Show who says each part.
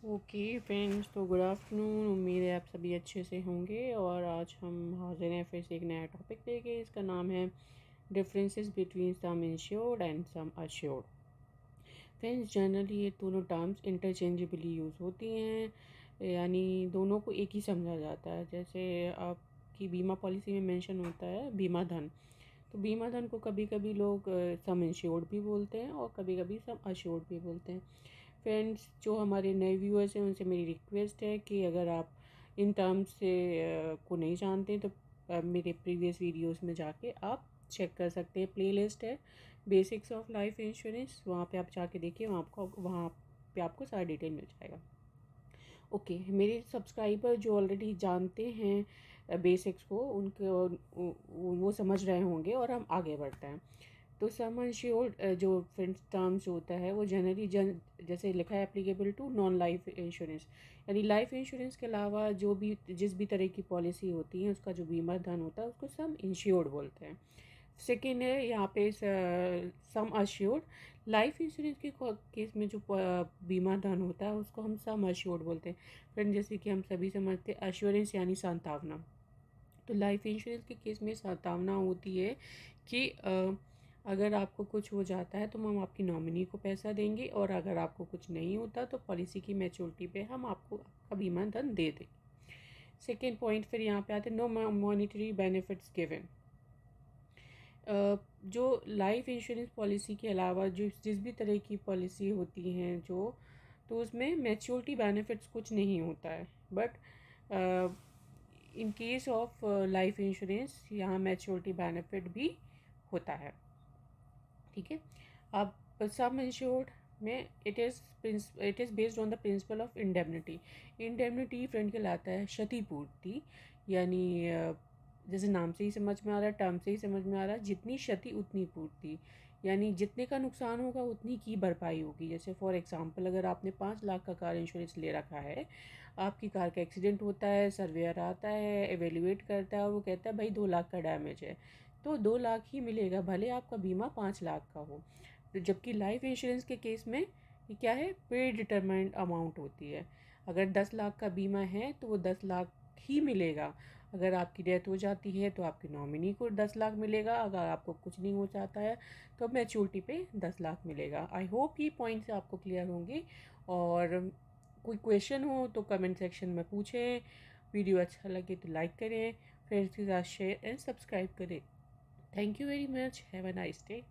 Speaker 1: Okay friends, तो good afternoon. उम्मीद है आप सभी अच्छे से होंगे और आज हम हाजिर हैं फिर से एक नया टॉपिक लेके। इसका नाम है differences between some insured and sum assured. Friends, generally ये दोनों टर्म्स इंटरचेंजेबली यूज़ होती हैं, यानी दोनों को एक ही समझा जाता है। जैसे आपकी बीमा पॉलिसी में मेंशन होता है बीमा धन, तो बीमा धन को कभी कभी लोग सम इंश्योर्ड भी बोलते हैं और कभी कभी सम अश्योर्ड भी बोलते हैं। फ्रेंड्स, जो हमारे नए व्यूअर्स हैं उनसे मेरी रिक्वेस्ट है कि अगर आप इन टर्म्स से को नहीं जानते तो मेरे प्रीवियस वीडियोस में जाके आप चेक कर सकते हैं। प्लेलिस्ट है बेसिक्स ऑफ लाइफ इंश्योरेंस, वहाँ पे आप जाके देखिए, वहाँ पे आपको सारा डिटेल मिल जाएगा। ओके, मेरे सब्सक्राइबर जो ऑलरेडी जानते हैं बेसिक्स को, वो समझ रहे होंगे और हम आगे बढ़ते हैं। तो सम इंश्योर्ड जो फ्रेंड्स टर्म्स होता है वो जनरली जैसे लिखा है applicable to non life insurance, यानी लाइफ इंश्योरेंस के अलावा जो भी जिस भी तरह की पॉलिसी होती है उसका जो बीमा धन होता है उसको सम इंश्योर्ड बोलते हैं। सेकेंड है यहाँ पे सम अश्योर्ड। लाइफ इंश्योरेंस के केस में जो बीमा धन होता है उसको हम सम अश्योर्ड बोलते हैं। फ्रेंड, जैसे कि हम सभी समझते हैं अश्योरेंस यानी सांत्वना, तो लाइफ इंश्योरेंस के केस में सांत्वना होती है कि अगर आपको कुछ हो जाता है तो हम आपकी नॉमिनी को पैसा देंगे, और अगर आपको कुछ नहीं होता तो पॉलिसी की मैच्योरिटी पे हम आपको आपका बीमा धन दे देंगे। सेकेंड पॉइंट फिर यहाँ पे आते हैं नो मॉनिटरी बेनिफिट्स गिवन। जो लाइफ इंश्योरेंस पॉलिसी के अलावा जो जिस भी तरह की पॉलिसी होती हैं जो, तो उसमें मैच्योरिटी बेनिफिट्स कुछ नहीं होता है, but in case of life insurance यहाँ मैच्योरिटी बेनिफिट भी होता है। ठीक है, अब सम इंश्योर्ड में it is based on the principle of indemnity. Indemnity friend कहलाता है क्षतिपूर्ति, यानी जैसे नाम से ही समझ में आ रहा है, टर्म से ही समझ में आ रहा है, जितनी क्षति उतनी पूर्ति, यानी जितने का नुकसान होगा उतनी की भरपाई होगी। जैसे फॉर एग्जांपल, अगर आपने 5 लाख का कार इंश्योरेंस ले रखा है, आपकी कार का एक्सीडेंट होता है, सर्वेयर आता है, एवेल्युएट करता है और वो कहता है भाई 2 लाख का डैमेज है, तो 2 लाख ही मिलेगा, भले आपका बीमा 5 लाख का हो। तो जबकि लाइफ इंश्योरेंस के केस में ये क्या है, प्री डिटरमाइंड अमाउंट होती है। अगर 10 लाख का बीमा है तो वो 10 लाख ही मिलेगा। अगर आपकी डेथ हो जाती है तो आपकी नॉमिनी को 10 लाख मिलेगा, अगर आपको कुछ नहीं हो जाता है तो मैच्योरिटी पे 10 लाख मिलेगा। आई होप ये पॉइंट्स आपको क्लियर होंगे, और कोई क्वेश्चन हो तो कमेंट सेक्शन में पूछें। वीडियो अच्छा लगे तो लाइक करें, फ्रेंड्स के साथ शेयर एंड सब्सक्राइब करें। Thank you very much, have a nice day.